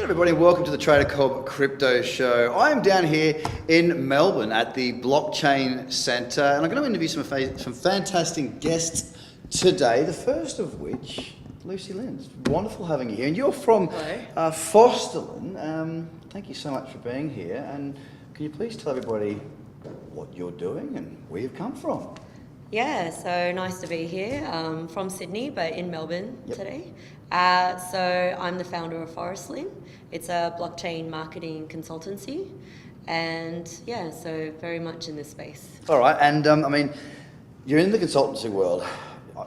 Everybody, welcome to the Tradercobb Crypto Show. I am down here in Melbourne at the Blockchain Centre, and I'm going to interview some fantastic guests today. The first of which, Lucy Lynn. It's wonderful having you here, and you're from Fosterland. Thank you so much for being here, and can you please tell everybody what you're doing and where you've come from? Yeah, so nice to be here. From Sydney, but in Melbourne today. So I'm the founder of Fosterland. It's a blockchain marketing consultancy, and yeah, so very much in this space. All right, and I mean, you're in the consultancy world.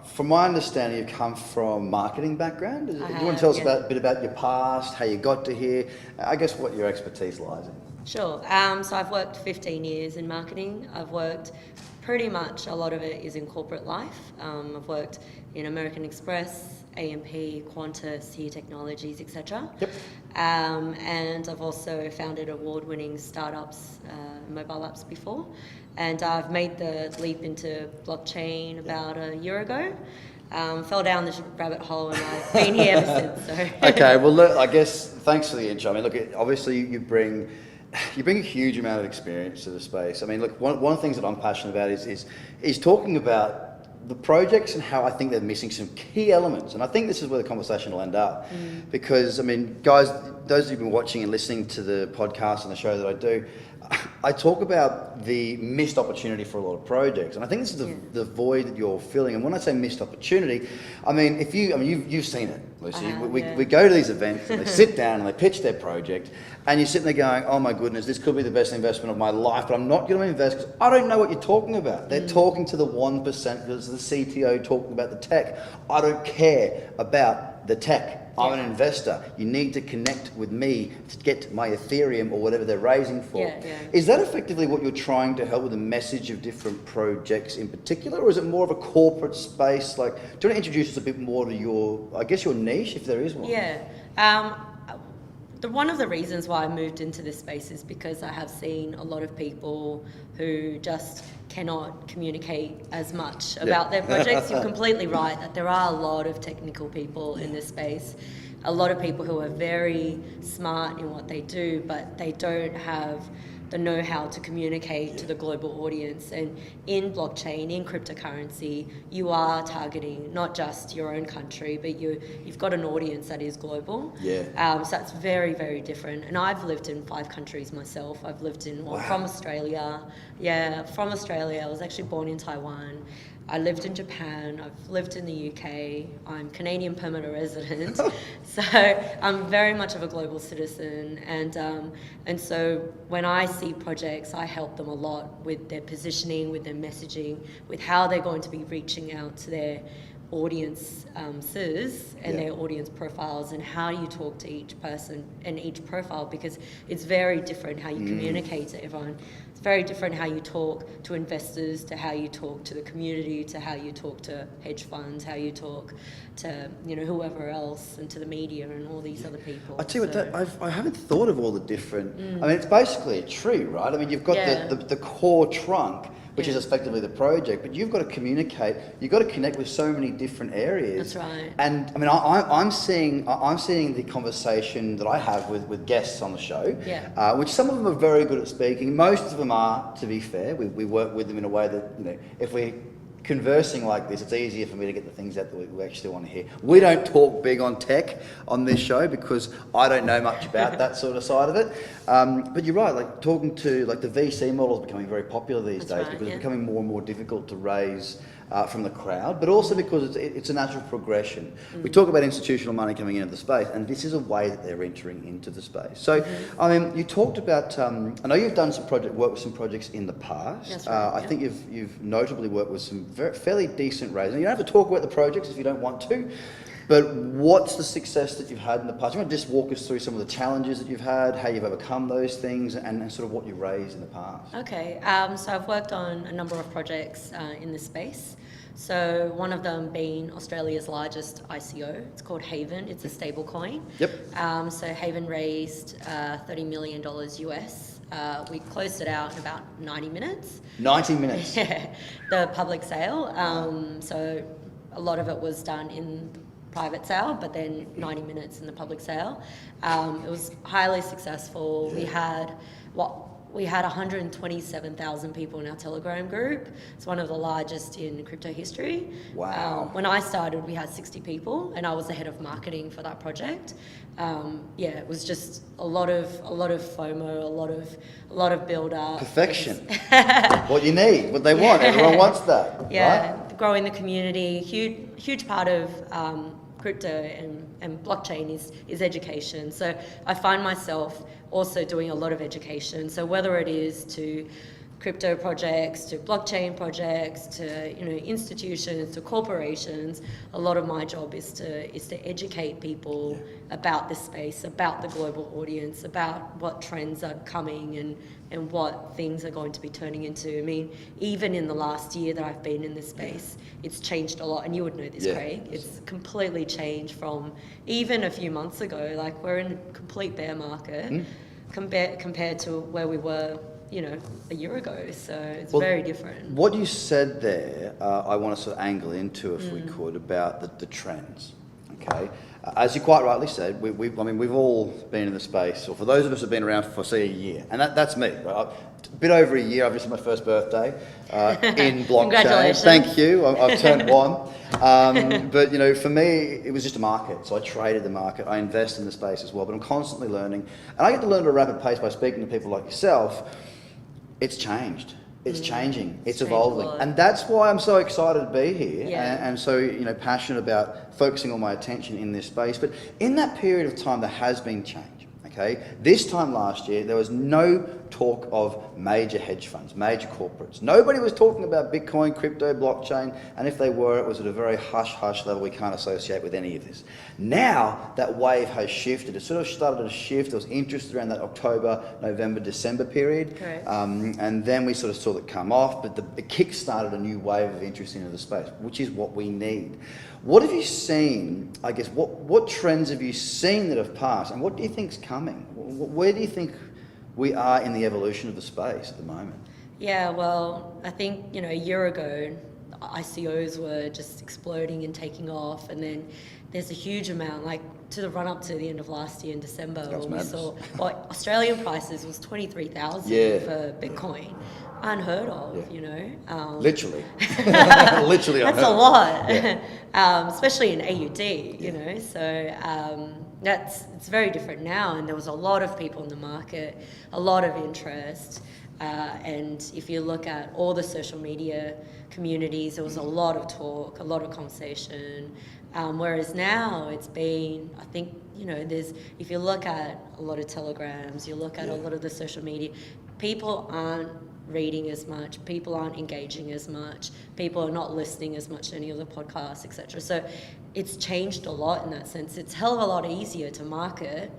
From my understanding, you've come from marketing background. Do you want to tell us a bit about your past, how you got to here? I guess what your expertise lies in. Sure. So I've worked 15 years in marketing. I've worked pretty much, a lot of it is in corporate life. I've worked in American Express, AMP, Qantas, HERE Technologies, etc. Yep. And I've also founded award-winning startups, mobile apps before. And I've made the leap into blockchain about a year ago. Fell down the rabbit hole, and I've been here ever since. So. Okay, well, look, I guess thanks for the intro. I mean, look, obviously you bring a huge amount of experience to the space. I mean, look, one of the things that I'm passionate about is talking about the projects and how I think they're missing some key elements. And I think this is where the conversation will end up. Because, I mean, guys, those who've been watching and listening to the podcast and the show that I do, I talk about the missed opportunity for a lot of projects, and I think this is the void that you're filling. And when I say missed opportunity, I mean you've seen it, Lucy. We go to these events and they sit down and they pitch their project, and you're sitting there going, "Oh my goodness, this could be the best investment of my life, but I'm not going to invest because I don't know what you're talking about." They're talking to the 1% because the CTO talking about the tech. I don't care about the tech. I'm an investor. You need to connect with me to get my Ethereum or whatever they're raising for. Is that effectively what you're trying to help with, the message of different projects in particular, or is it more of a corporate space? Like, do you want to introduce us a bit more to your niche, if there is one? One of the reasons why I moved into this space is because I have seen a lot of people who just cannot communicate as much about their projects. You're completely right that there are a lot of technical people in this space, a lot of people who are very smart in what they do, but they don't have the know-how to communicate to the global audience. And in blockchain, in cryptocurrency, you are targeting not just your own country, but you've got an audience that is global. So that's very, very different. And I've lived in 5 countries myself. I've lived in from Australia. From Australia. I was actually born in Taiwan. I lived in Japan, I've lived in the UK, I'm Canadian permanent resident, so I'm very much of a global citizen, and so when I see projects, I help them a lot with their positioning, with their messaging, with how they're going to be reaching out to their audiences and their audience profiles, and how you talk to each person and each profile, because it's very different how you communicate to everyone. It's very different how you talk to investors, to how you talk to the community, to how you talk to hedge funds, how you talk to whoever else, and to the media and all these other people. I tell you what, I haven't thought of all the different. I mean, it's basically a tree, right? I mean, you've got the core trunk, which is effectively the project, but you've got to communicate. You've got to connect with so many different areas. That's right. And I mean, I'm seeing the conversation that I have with guests on the show, which some of them are very good at speaking. Most of them are, to be fair. We work with them in a way that, if we're conversing like this, it's easier for me to get the things out that we actually want to hear. We don't talk big on tech on this show because I don't know much about that sort of side of it. But you're right, like talking to the VC model is becoming very popular these days because it's becoming more and more difficult to raise from the crowd, but also because it's a natural progression. We talk about institutional money coming into the space, and this is a way that they're entering into the space. So, I mean, you talked about, I know you've done work with some projects in the past. That's right, I think you've notably worked with some fairly decent raising. You don't have to talk about the projects if you don't want to, but what's the success that you've had in the past? You want to just walk us through some of the challenges that you've had, how you've overcome those things, and sort of what you raised in the past? Okay, so I've worked on a number of projects in this space. So one of them being Australia's largest ICO. It's called Haven. It's a stable coin. So Haven raised $30 million US. We closed it out in about 90 minutes. 90 minutes? The public sale. So a lot of it was done in private sale, but then 90 minutes in the public sale. It was highly successful. We had 127,000 people in our Telegram group. It's one of the largest in crypto history. Wow. When I started, we had 60 people, and I was the head of marketing for that project. It was just a lot of FOMO, a lot of build up. Perfection. What you need, what they want. Everyone wants that. Yeah, Right? growing the community. Huge part of crypto and blockchain is education. So I find myself also doing a lot of education. So whether it is to crypto projects, to blockchain projects, to institutions, to corporations, a lot of my job is to educate people about this space, about the global audience, about what trends are coming and what things are going to be turning into. I mean, even in the last year that I've been in this space, it's changed a lot, and you would know this, Craig. It's completely changed from even a few months ago. Like, we're in a complete bear market compared to where we were a year ago, so it's very different. What you said there, I want to sort of angle into, if we could, about the trends. Okay, as you quite rightly said, we've all been in the space, or for those of us who've been around for say a year, and that's me. Right? A bit over a year. Obviously, my first birthday in blockchain. Congratulations! Thank you. I've turned one. But for me, it was just a market. So I traded the market. I invest in the space as well. But I'm constantly learning, and I get to learn at a rapid pace by speaking to people like yourself. It's changed. It's changing. It's evolving. And that's why I'm so excited to be here and so passionate about focusing all my attention in this space. But in that period of time, there has been change. Okay, this time last year, there was no talk of major hedge funds, major corporates. Nobody was talking about Bitcoin, crypto, blockchain, and if they were, it was at a very hush-hush level. We can't associate with any of this. Now, that wave has shifted. It sort of started to shift. There was interest around that October, November, December period. Correct. And then we sort of saw it come off, but it kick-started a new wave of interest into the space, which is what we need. What have you seen, I guess, what trends have you seen that have passed, and what do you think's coming? Where do you think we are in the evolution of the space at the moment? Yeah, well, I think, a year ago, ICOs were just exploding and taking off, and then there's a huge amount, like to the run up to the end of last year in December, when we saw Australian prices was 23,000 for Bitcoin. Unheard of, Literally. Literally that's unheard. a lot, especially in AUD, so it's very different now, and there was a lot of people in the market, a lot of interest, and if you look at all the social media communities, there was a lot of talk, a lot of conversation, whereas now it's been, I think, if you look at a lot of telegrams, you look at a lot of the social media, people aren't reading as much, people aren't engaging as much, people are not listening as much to any of the podcasts, etc. So it's changed a lot in that sense. It's a hell of a lot easier to market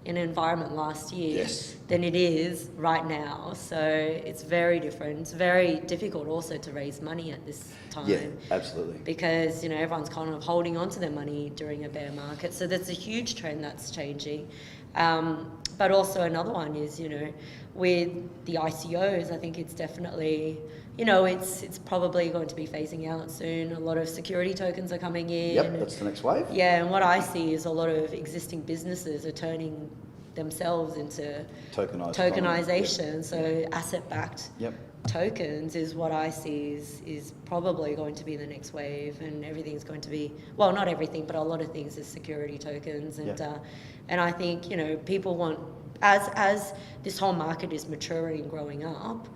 in an environment last year than it is right now. So it's very different. It's very difficult also to raise money at this time. Yeah, absolutely. Because, everyone's kind of holding on to their money during a bear market. So that's a huge trend that's changing. But also another one is, with the ICOs, I think it's definitely, it's probably going to be phasing out soon. A lot of security tokens are coming in. Yep, that's the next wave. Yeah, and what I see is a lot of existing businesses are turning themselves into tokenization. So asset-backed tokens is what I see is probably going to be the next wave, and everything's going to be, well, not everything, but a lot of things is security tokens, and I think people want, as this whole market is maturing and growing up,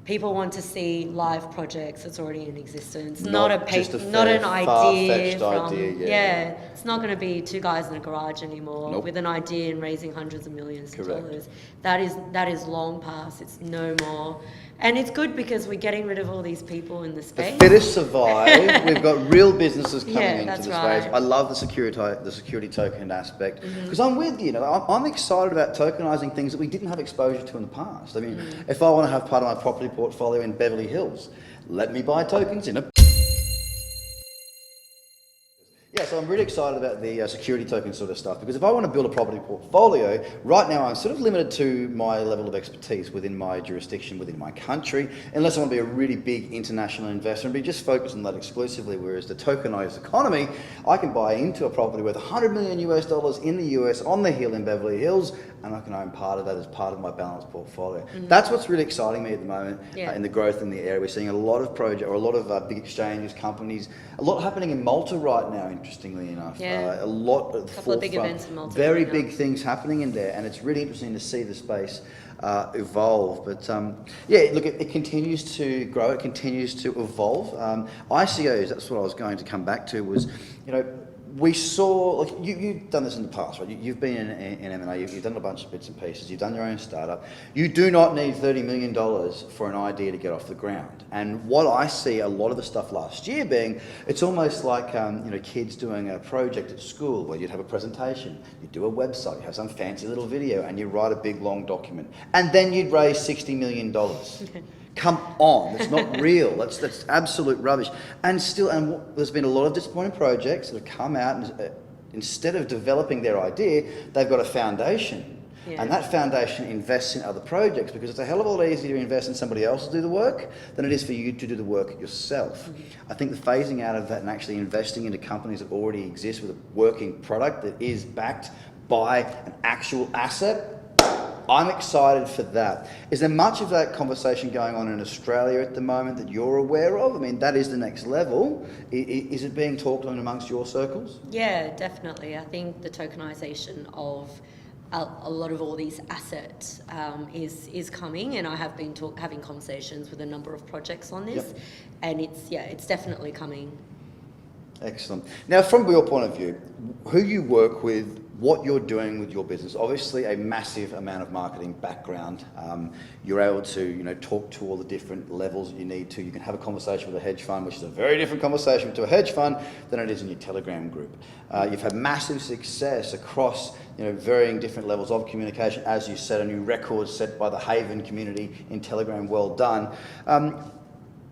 people want to see live projects that's already in existence, not an idea from it's not going to be two guys in a garage anymore with an idea and raising hundreds of millions of dollars. That is long past. It's no more. And it's good because we're getting rid of all these people in the space. The fittest survive. We've got real businesses coming into the space. I love the security token aspect because I'm with you. I'm excited about tokenizing things that we didn't have exposure to in the past. I mean, if I want to have part of my property portfolio in Beverly Hills, let me buy tokens in a. Yeah, so I'm really excited about the security token sort of stuff, because if I want to build a property portfolio, right now I'm sort of limited to my level of expertise within my jurisdiction, within my country, unless I want to be a really big international investor and be just focused on that exclusively. Whereas the tokenized economy, I can buy into a property worth $100 million US in the US on the hill in Beverly Hills, and I can own part of that as part of my balanced portfolio. That's what's really exciting me at the moment in the growth in the area. We're seeing a lot of a lot of big exchanges, companies, a lot happening in Malta right now, interestingly enough. A lot of couple of big events in Malta. Very big things happening in there, and it's really interesting to see the space evolve. But look, it continues to grow, it continues to evolve. ICOs, that's what I was going to come back to, was, we saw, like, you've done this in the past, right? You've been in M&A, you've done a bunch of bits and pieces, you've done your own startup. You do not need $30 million for an idea to get off the ground. And what I see a lot of the stuff last year being, it's almost like, kids doing a project at school where you'd have a presentation, you'd do a website, you have some fancy little video, and you write a big long document. And then you'd raise $60 million. Come on, that's not real. That's absolute rubbish. And there's been a lot of disappointing projects that have come out and instead of developing their idea, they've got a foundation. Yeah. And that foundation invests in other projects, because it's a hell of a lot easier to invest in somebody else to do the work than it is for you to do the work yourself. I think the phasing out of that and actually investing into companies that already exist with a working product that is backed by an actual asset, I'm excited for that. Is there much of that conversation going on in Australia at the moment that you're aware of? I mean, that is the next level. Is it being talked on amongst your circles? Yeah, definitely. I think the tokenization of a lot of all these assets is coming, and I have been having conversations with a number of projects on this, and it's definitely coming. Excellent. Now, from your point of view, who you work with, what you're doing with your business, obviously a massive amount of marketing background. You're able to, talk to all the different levels that you need to. You can have a conversation with a hedge fund, which is a very different conversation to a hedge fund than it is in your Telegram group. You've had massive success across, varying different levels of communication. As you said, a new record set by the Haven community in Telegram. Well done.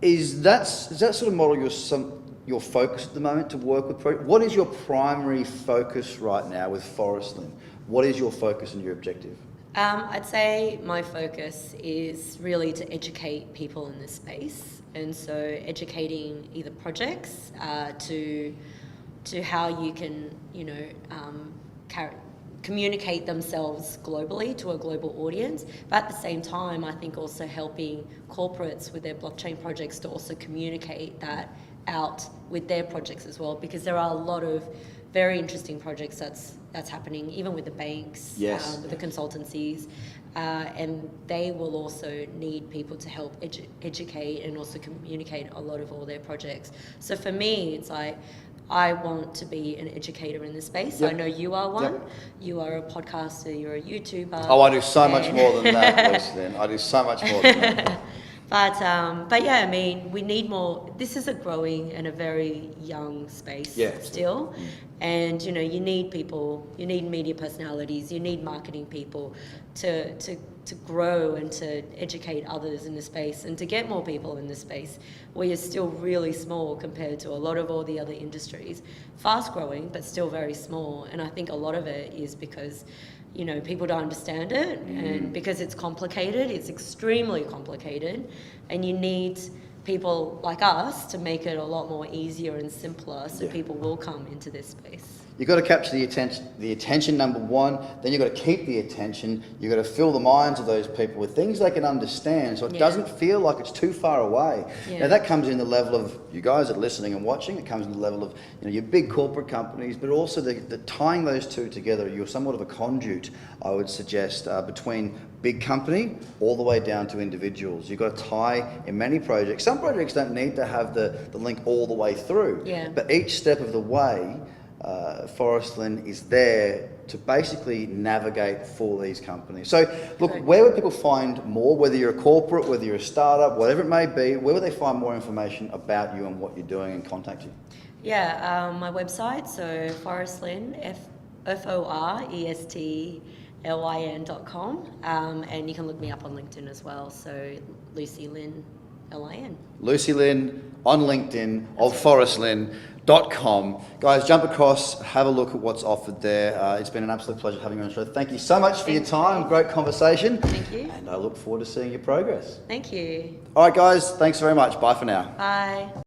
Is that sort of model your focus at the moment to work with projects? What is your primary focus right now with Forest Lynn? What is your focus and your objective? I'd say my focus is really to educate people in this space, and so educating either projects to how you can communicate themselves globally to a global audience, but at the same time I think also helping corporates with their blockchain projects to also communicate that out with their projects as well, because there are a lot of very interesting projects that's happening, even with the banks, with the consultancies, and they will also need people to help educate and also communicate a lot of all their projects. So for me, it's like, I want to be an educator in this space. I know you are one. You are a podcaster, you're a YouTuber. Oh, I do so much more than that, Lucy. I do so much more than that. But yeah, I mean, we need more. This is a growing and a very young space still. And, you need people, you need media personalities, you need marketing people to grow and to educate others in the space and to get more people in the space. We are still really small compared to a lot of all the other industries. Fast growing, but still very small. And I think a lot of it is because people don't understand it, and because it's complicated, it's extremely complicated, and you need people like us to make it a lot more easier and simpler so people will come into this space. You've got to capture the attention, number one, then you've got to keep the attention, you've got to fill the minds of those people with things they can understand so it doesn't feel like it's too far away. Now that comes in the level of you guys that are listening and watching, it comes in the level of your big corporate companies, but also the tying those two together. You're somewhat of a conduit, I would suggest, between big company all the way down to individuals. You've got to tie in many projects. Some projects don't need to have the link all the way through, but each step of the way, Forest Lynn is there to basically navigate for these companies. So look, where would people find more, whether you're a corporate, whether you're a startup, whatever it may be, where would they find more information about you and what you're doing and contact you? My website, so Forest Lynn, FORESTLIN.com, and you can look me up on LinkedIn as well, so Lucy Lynn, LIN. Lucy Lynn on LinkedIn of Forest Lynn. tradercobb.com. Guys, jump across, have a look at what's offered there. It's been an absolute pleasure having you on the show. Thank you so much for your time. Great conversation. Thank you. And I look forward to seeing your progress. Thank you. All right, guys, thanks very much. Bye for now. Bye.